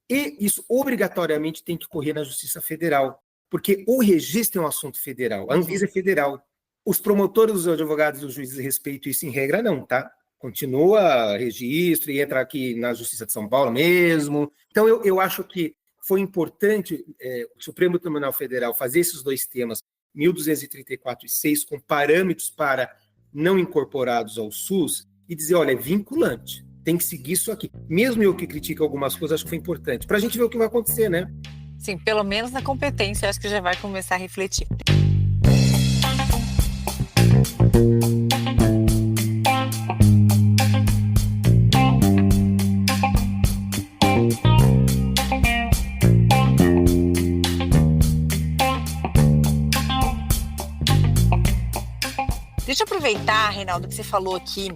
E isso obrigatoriamente tem que correr na Justiça Federal, porque o registro é um assunto federal, a Anvisa é federal. Os promotores, os advogados e os juízes respeitam isso em regra, não, tá? Continua registro e entra aqui na Justiça de São Paulo mesmo. Então, eu acho que foi importante o Supremo Tribunal Federal fazer esses dois temas, 1234 e 6, com parâmetros para não incorporados ao SUS, e dizer, olha, é vinculante, tem que seguir isso aqui. Mesmo eu que critico algumas coisas, acho que foi importante, para a gente ver o que vai acontecer, né? Sim, pelo menos na competência, acho que já vai começar a refletir. Deixa eu aproveitar, Reinaldo, que você falou aqui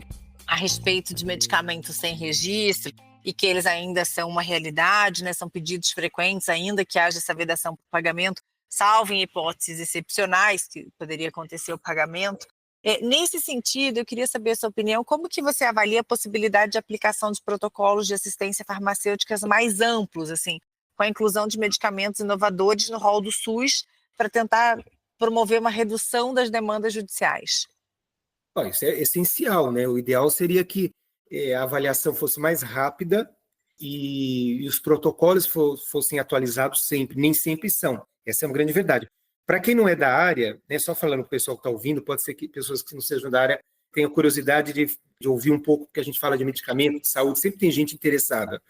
a respeito de medicamentos sem registro e que eles ainda são uma realidade, né? São pedidos frequentes, ainda que haja essa vedação por pagamento, salvo em hipóteses excepcionais que poderia acontecer o pagamento. Nesse sentido, eu queria saber a sua opinião, como que você avalia a possibilidade de aplicação de protocolos de assistência farmacêuticas mais amplos, assim, com a inclusão de medicamentos inovadores no rol do SUS, para tentar promover uma redução das demandas judiciais? Isso é essencial, né? O ideal seria que a avaliação fosse mais rápida e os protocolos fossem atualizados sempre, nem sempre são. Essa é uma grande verdade. Para quem não é da área, né, só falando para o pessoal que está ouvindo, pode ser que pessoas que não sejam da área tenham curiosidade de ouvir um pouco, porque a gente fala de medicamento, de saúde, sempre tem gente interessada.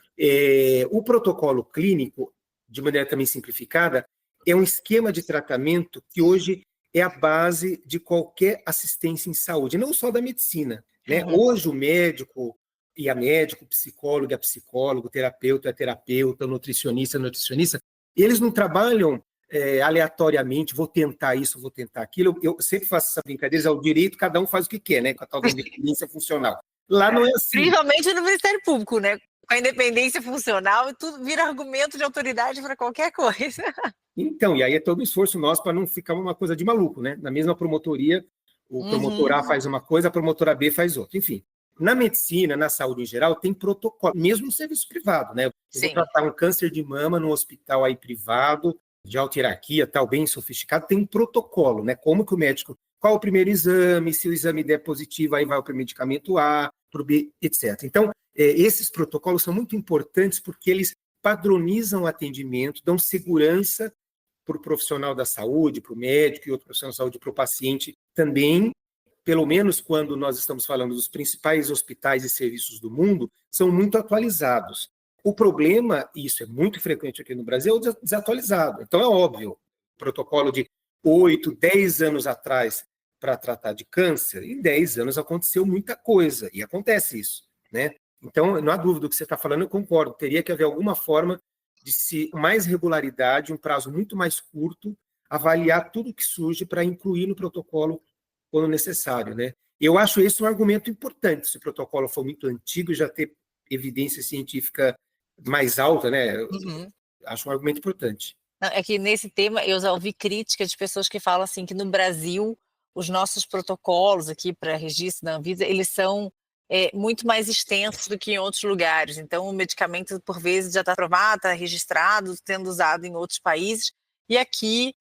O protocolo clínico, de maneira também simplificada, é um esquema de tratamento que hoje é a base de qualquer assistência em saúde, não só da medicina, né? Hoje o médico e a médico, o psicólogo e a psicólogo, o terapeuta e a terapeuta, o nutricionista e a nutricionista, eles não trabalham aleatoriamente, vou tentar isso, vou tentar aquilo. Eu sempre faço essa brincadeira, é o direito, cada um faz o que quer, né? Com a tal da independência funcional. Lá não é assim. Principalmente no Ministério Público, né? Com a independência funcional, e tudo vira argumento de autoridade para qualquer coisa. Então, e aí é todo o esforço nosso para não ficar uma coisa de maluco, né? Na mesma promotoria, o promotor A faz uma coisa, a promotora B faz outra. Enfim, na medicina, na saúde em geral, tem protocolo, mesmo no serviço privado, né? Eu vou tratar um câncer de mama num hospital aí privado, de alta hierarquia, tal, bem sofisticado, tem um protocolo, né? Como que o médico, qual o primeiro exame, se o exame der positivo, aí vai para o medicamento A, para o B, etc. Então, esses protocolos são muito importantes porque eles padronizam o atendimento, dão segurança para o profissional da saúde, para o médico e outro profissional da saúde, para o paciente também, pelo menos quando nós estamos falando dos principais hospitais e serviços do mundo, são muito atualizados. O problema, e isso é muito frequente aqui no Brasil, é o desatualizado. Então é óbvio, o protocolo de 8, 10 anos atrás para tratar de câncer, em 10 anos aconteceu muita coisa, e acontece isso, né? Então, não há dúvida do que você está falando, eu concordo, teria que haver alguma forma de se mais regularidade, um prazo muito mais curto, avaliar tudo que surge para incluir no protocolo quando necessário, né? Eu acho esse um argumento importante, se o protocolo for muito antigo, já ter evidência científica mais alta, né? Acho um argumento importante. É que nesse tema eu já ouvi críticas de pessoas que falam assim que no Brasil os nossos protocolos aqui para registro da Anvisa, eles são muito mais extensos do que em outros lugares. Então, o medicamento, por vezes, já está aprovado, está registrado, sendo usado em outros países. E aqui,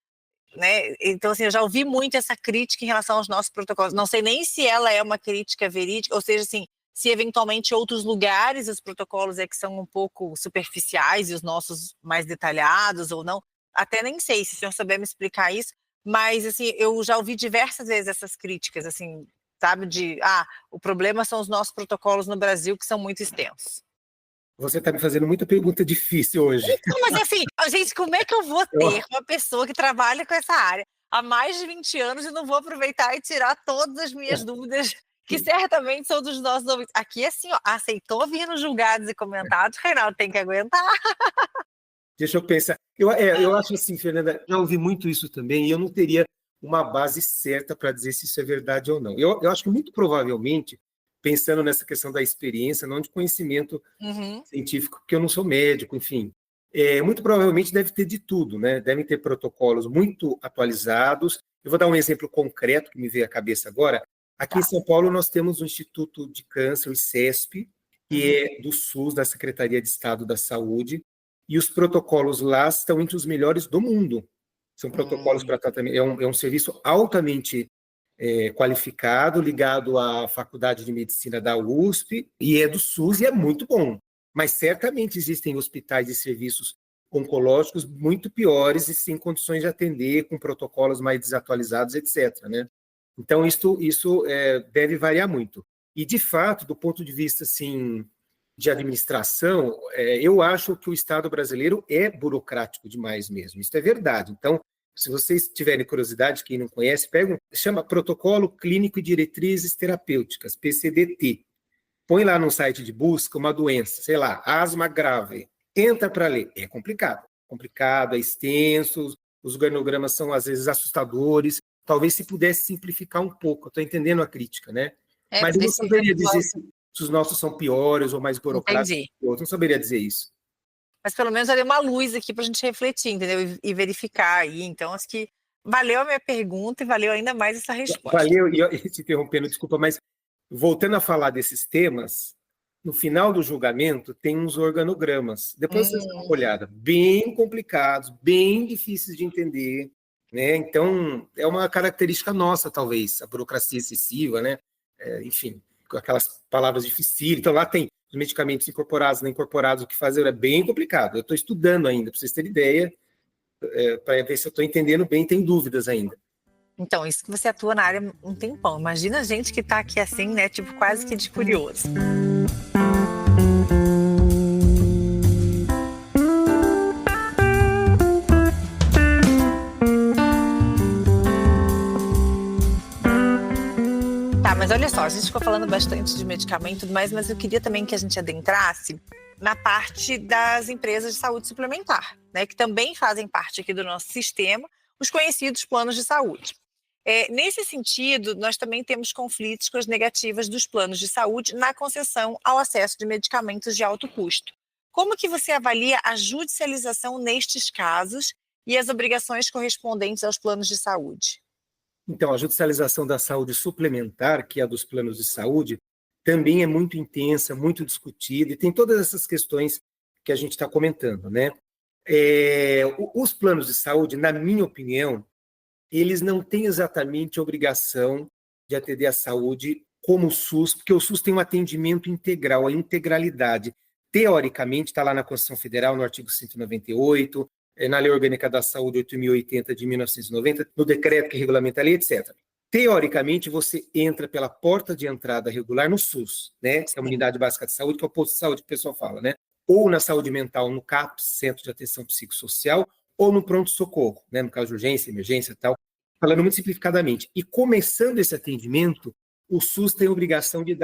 né? Então, assim, eu já ouvi muito essa crítica em relação aos nossos protocolos. Não sei nem se ela é uma crítica verídica, ou seja, assim, se eventualmente outros lugares os protocolos que são um pouco superficiais e os nossos mais detalhados ou não. Até nem sei se o senhor souber me explicar isso, mas assim, eu já ouvi diversas vezes essas críticas, assim, sabe, o problema são os nossos protocolos no Brasil que são muito extensos. Você está me fazendo muita pergunta difícil hoje. Então, mas assim, gente, como é que eu vou ter uma pessoa que trabalha com essa área há mais de 20 anos e não vou aproveitar e tirar todas as minhas dúvidas, que certamente são dos nossos ouvintes. Aqui, assim, ó, aceitou vir nos julgados e comentados, Reinaldo, tem que aguentar. Deixa eu pensar. Eu acho assim, Fernanda, já ouvi muito isso também, e eu não teria uma base certa para dizer se isso é verdade ou não. Eu acho que muito provavelmente, pensando nessa questão da experiência, não de conhecimento científico, porque eu não sou médico, enfim, muito provavelmente deve ter de tudo, né? Devem ter protocolos muito atualizados. Eu vou dar um exemplo concreto que me veio à cabeça agora. Aqui em São Paulo nós temos o Instituto de Câncer, o ICESP, que é do SUS, da Secretaria de Estado da Saúde, e os protocolos lá estão entre os melhores do mundo. São protocolos para tratamento, é um serviço altamente qualificado, ligado à Faculdade de Medicina da USP, e é do SUS e é muito bom. Mas certamente existem hospitais e serviços oncológicos muito piores e sem condições de atender, com protocolos mais desatualizados, etc., né? Então, isso deve variar muito. E, de fato, do ponto de vista assim, de administração, eu acho que o Estado brasileiro é burocrático demais mesmo. Isso é verdade. Então, se vocês tiverem curiosidade, quem não conhece, chama Protocolo Clínico e Diretrizes Terapêuticas, PCDT. Põe lá no site de busca uma doença, sei lá, asma grave. Entra para ler. É complicado, é extenso, os organogramas são, às vezes, assustadores. Talvez se pudesse simplificar um pouco. Estou entendendo a crítica, né? Mas eu não saberia dizer se os nossos são piores ou mais burocráticos que outros. Não saberia dizer isso. Mas pelo menos já deu uma luz aqui para a gente refletir, entendeu? E verificar aí. Então, acho que valeu a minha pergunta e valeu ainda mais essa resposta. Valeu, e te interrompendo, desculpa, mas voltando a falar desses temas, no final do julgamento tem uns organogramas. Depois vocês dão uma olhada. Bem complicados, bem difíceis de entender, né? Então, é uma característica nossa, talvez, a burocracia excessiva, né? Enfim, com aquelas palavras difíceis. Então, lá tem os medicamentos incorporados, não incorporados, o que fazer é bem complicado. Eu estou estudando ainda, para vocês terem ideia, para ver se eu estou entendendo bem, tem dúvidas ainda. Então, isso que você atua na área um tempão. Imagina a gente que está aqui assim, né? Tipo, quase que de curioso. Mas olha só, a gente ficou falando bastante de medicamento e tudo mais, mas eu queria também que a gente adentrasse na parte das empresas de saúde suplementar, né, que também fazem parte aqui do nosso sistema, os conhecidos planos de saúde. Nesse sentido, nós também temos conflitos com as negativas dos planos de saúde na concessão ao acesso de medicamentos de alto custo. Como que você avalia a judicialização nestes casos e as obrigações correspondentes aos planos de saúde? Então, a judicialização da saúde suplementar, que é a dos planos de saúde, também é muito intensa, muito discutida, e tem todas essas questões que a gente está comentando, né? Os planos de saúde, na minha opinião, eles não têm exatamente a obrigação de atender à saúde como o SUS, porque o SUS tem um atendimento integral, a integralidade. Teoricamente, está lá na Constituição Federal, no artigo 198, na Lei Orgânica da Saúde 8.080 de 1990, no decreto que regulamenta a lei, etc. Teoricamente, você entra pela porta de entrada regular no SUS, né? Que é a Unidade Básica de Saúde, que é o posto de saúde que o pessoal fala, né? Ou na saúde mental, no CAPS, Centro de Atenção Psicossocial, ou no pronto-socorro, né? No caso de urgência, emergência e tal, falando muito simplificadamente. E começando esse atendimento, o SUS tem a obrigação de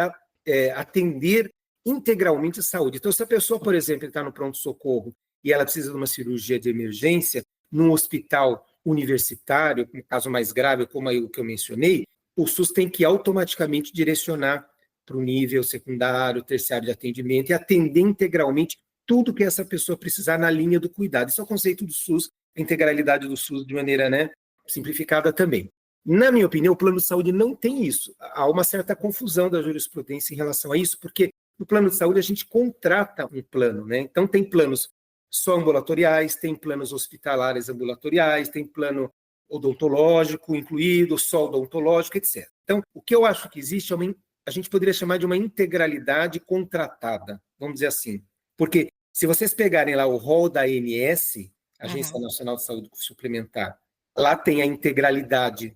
atender integralmente a saúde. Então, se a pessoa, por exemplo, está no pronto-socorro e ela precisa de uma cirurgia de emergência, num hospital universitário, no caso mais grave, como o que eu mencionei, o SUS tem que automaticamente direcionar para o nível secundário, terciário de atendimento e atender integralmente tudo que essa pessoa precisar na linha do cuidado. Isso é o conceito do SUS, a integralidade do SUS de maneira, né, simplificada também. Na minha opinião, o plano de saúde não tem isso. Há uma certa confusão da jurisprudência em relação a isso, porque no plano de saúde a gente contrata um plano, né? Então tem planos só ambulatoriais, tem planos hospitalares ambulatoriais, tem plano odontológico incluído, só odontológico, etc. Então, o que eu acho que existe a gente poderia chamar de uma integralidade contratada, vamos dizer assim. Porque se vocês pegarem lá o rol da ANS, Agência Nacional de Saúde Suplementar, lá tem a integralidade,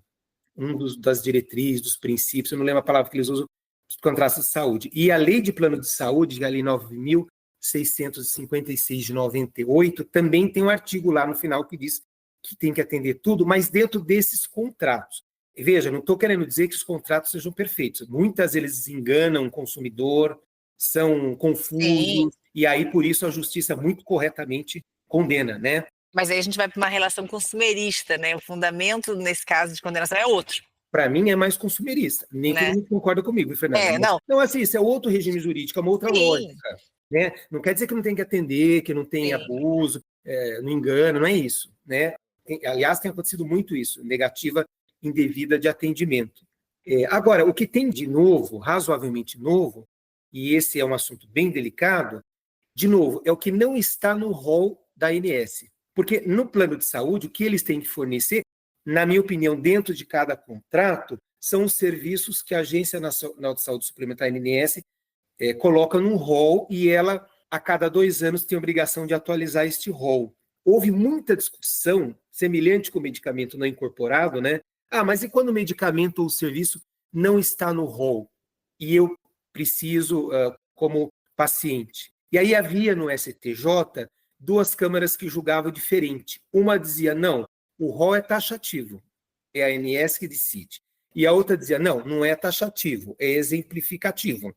das diretrizes, dos princípios, eu não lembro a palavra que eles usam, dos contratos de saúde. E a Lei de Plano de Saúde, a Lei 9.656 de 98, também tem um artigo lá no final que diz que tem que atender tudo, mas dentro desses contratos. Veja, não estou querendo dizer que os contratos sejam perfeitos. Muitas eles enganam o consumidor, são confusos, e aí, por isso, a justiça muito corretamente condena, né? Mas aí a gente vai para uma relação consumerista, né? O fundamento, nesse caso de condenação, é outro. Para mim, é mais consumerista. Nem todo mundo concorda comigo, Fernanda. Não. Não, assim, isso é outro regime jurídico, é uma outra lógica. Né? Não quer dizer que não tem que atender, que não tem abuso, não engano, não é isso. Né? Aliás, tem acontecido muito isso, negativa indevida de atendimento. Agora, o que tem de novo, razoavelmente novo, e esse é um assunto bem delicado, de novo, é o que não está no rol da ANS. Porque no plano de saúde, o que eles têm que fornecer, na minha opinião, dentro de cada contrato, são os serviços que a Agência Nacional de Saúde Suplementar, ANS, coloca num rol e ela, a cada 2 anos, tem a obrigação de atualizar este rol. Houve muita discussão, semelhante com o medicamento não incorporado, né? Mas e quando o medicamento ou o serviço não está no rol? E eu preciso, como paciente. E aí havia no STJ 2 câmaras que julgavam diferente. Uma dizia, não, o rol é taxativo, é a ANS que decide. E a outra dizia, não, não é taxativo, é exemplificativo.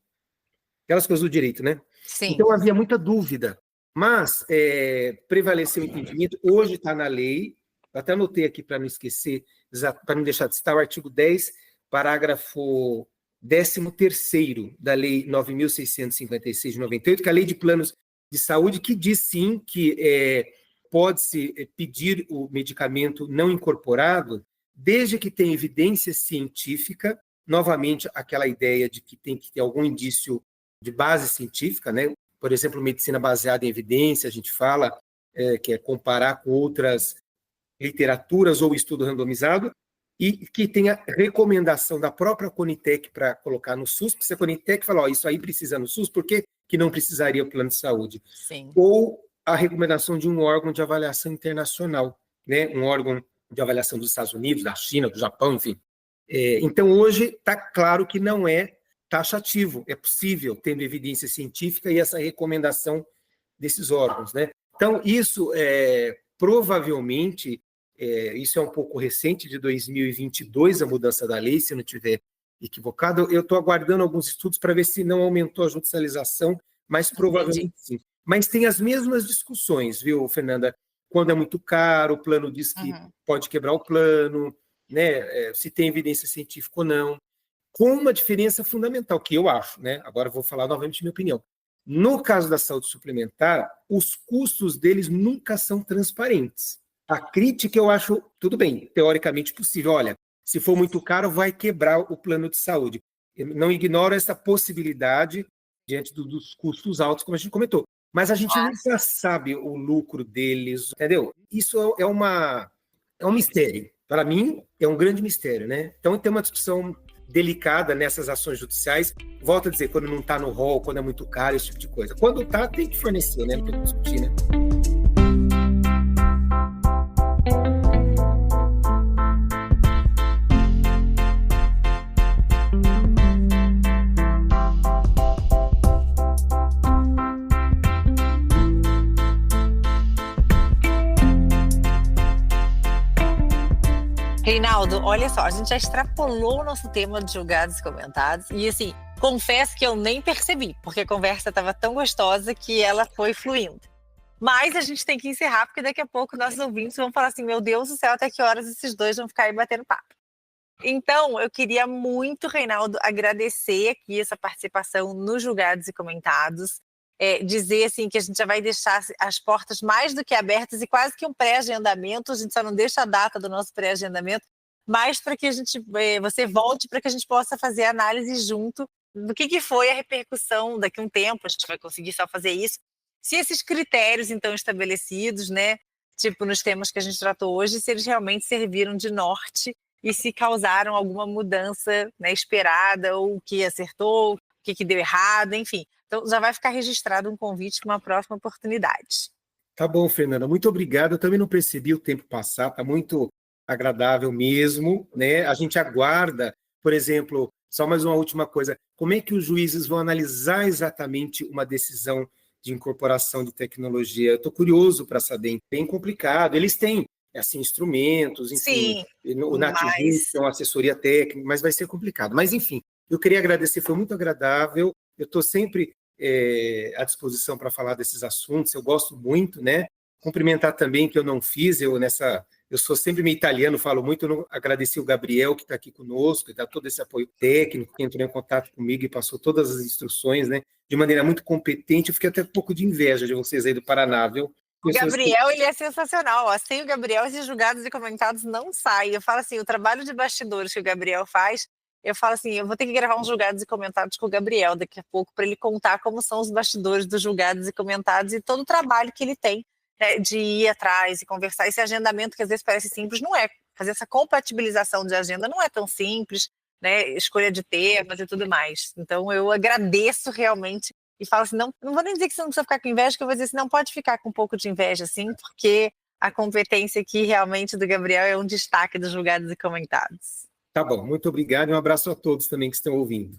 Aquelas coisas do direito, né? Sim. Então havia muita dúvida, mas prevaleceu o entendimento, hoje está na lei, eu até anotei aqui para não esquecer, para não deixar de citar, o artigo 10, parágrafo 13º da Lei 9.656 de 98, que é a Lei de Planos de Saúde, que diz sim que pode-se pedir o medicamento não incorporado, desde que tenha evidência científica, novamente aquela ideia de que tem que ter algum indício de base científica, né? Por exemplo, medicina baseada em evidência, a gente fala, que é comparar com outras literaturas ou estudo randomizado, e que tenha recomendação da própria Conitec para colocar no SUS, porque se a Conitec fala, isso aí precisa no SUS, por que não precisaria o plano de saúde? Sim. Ou a recomendação de um órgão de avaliação internacional, né? Um órgão de avaliação dos Estados Unidos, da China, do Japão, enfim. Então, hoje está claro que não é taxativo, é possível, tendo evidência científica e essa recomendação desses órgãos, né? Então, isso provavelmente, isso é um pouco recente, de 2022, a mudança da lei, se eu não estiver equivocado. Eu estou aguardando alguns estudos para ver se não aumentou a judicialização, mas provavelmente sim. Mas tem as mesmas discussões, viu, Fernanda? Quando é muito caro, o plano diz que pode quebrar o plano, né? Se tem evidência científica ou não, com uma diferença fundamental, que eu acho, né? Agora vou falar novamente minha opinião. No caso da saúde suplementar, os custos deles nunca são transparentes. A crítica eu acho, tudo bem, teoricamente possível. Olha, se for muito caro, vai quebrar o plano de saúde. Eu não ignoro essa possibilidade diante dos custos altos, como a gente comentou. Mas a gente nunca sabe o lucro deles, entendeu? Isso é um mistério. Para mim, é um grande mistério, né? Então, tem uma discussão delicada nessas ações judiciais. Volto a dizer, quando não está no rol, quando é muito caro, esse tipo de coisa. Quando está, tem que fornecer, né? Não tem que discutir, né? Reinaldo, olha só, a gente já extrapolou o nosso tema de julgados e comentados e, assim, confesso que eu nem percebi, porque a conversa estava tão gostosa que ela foi fluindo. Mas a gente tem que encerrar, porque daqui a pouco nossos ouvintes vão falar assim, meu Deus do céu, até que horas esses dois vão ficar aí batendo papo. Então, eu queria muito, Reinaldo, agradecer aqui essa participação nos julgados e comentados, dizer assim que a gente já vai deixar as portas mais do que abertas e quase que um pré-agendamento, a gente só não deixa a data do nosso pré-agendamento mas para que você volte para que a gente possa fazer a análise junto do que foi a repercussão daqui a um tempo, a gente vai conseguir só fazer isso. Se esses critérios, então, estabelecidos, né, tipo nos temas que a gente tratou hoje, se eles realmente serviram de norte e se causaram alguma mudança, né, esperada, ou o que acertou, o que deu errado, enfim. Então, já vai ficar registrado um convite para uma próxima oportunidade. Tá bom, Fernanda, muito obrigado. Eu também não percebi o tempo passar, tá muito agradável mesmo, né? A gente aguarda, por exemplo, só mais uma última coisa, como é que os juízes vão analisar exatamente uma decisão de incorporação de tecnologia? Eu estou curioso para saber, bem complicado. Eles têm assim, instrumentos, enfim, sim, o NatJuiz é uma assessoria técnica, mas vai ser complicado. Mas, enfim, eu queria agradecer, foi muito agradável, eu estou sempre à disposição para falar desses assuntos, eu gosto muito, né? Cumprimentar também, que eu não fiz, eu sou sempre meio italiano, falo muito, eu não agradeci o Gabriel, que está aqui conosco, que dá todo esse apoio técnico, que entrou em contato comigo e passou todas as instruções, né? De maneira muito competente, eu fiquei até um pouco de inveja de vocês aí do Paraná, viu? O Gabriel, ele é sensacional. Ó. Sem o Gabriel, esses julgados e comentados não saem. Eu falo assim, o trabalho de bastidores que o Gabriel faz, eu falo assim, eu vou ter que gravar uns julgados e comentados com o Gabriel daqui a pouco, para ele contar como são os bastidores dos julgados e comentados e todo o trabalho que ele tem, né, de ir atrás e conversar. Esse agendamento que às vezes parece simples, não é. Fazer essa compatibilização de agenda não é tão simples, né? Escolha de temas e tudo mais. Então, eu agradeço realmente e falo assim, não vou nem dizer que você não precisa ficar com inveja, que eu vou dizer assim, não pode ficar com um pouco de inveja, assim, porque a competência aqui realmente do Gabriel é um destaque dos julgados e comentados. Tá bom, muito obrigado e um abraço a todos também que estão ouvindo.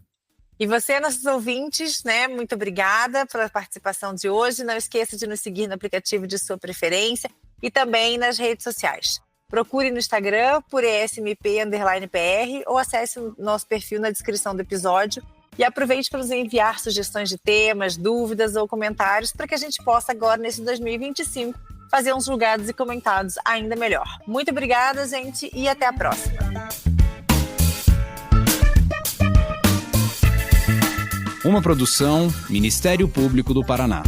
E você, nossos ouvintes, né, muito obrigada pela participação de hoje. Não esqueça de nos seguir no aplicativo de sua preferência e também nas redes sociais. Procure no Instagram por ESMP_PR ou acesse o nosso perfil na descrição do episódio. E aproveite para nos enviar sugestões de temas, dúvidas ou comentários para que a gente possa agora, nesse 2025, fazer uns julgados e comentados ainda melhor. Muito obrigada, gente, e até a próxima. Uma produção Ministério Público do Paraná.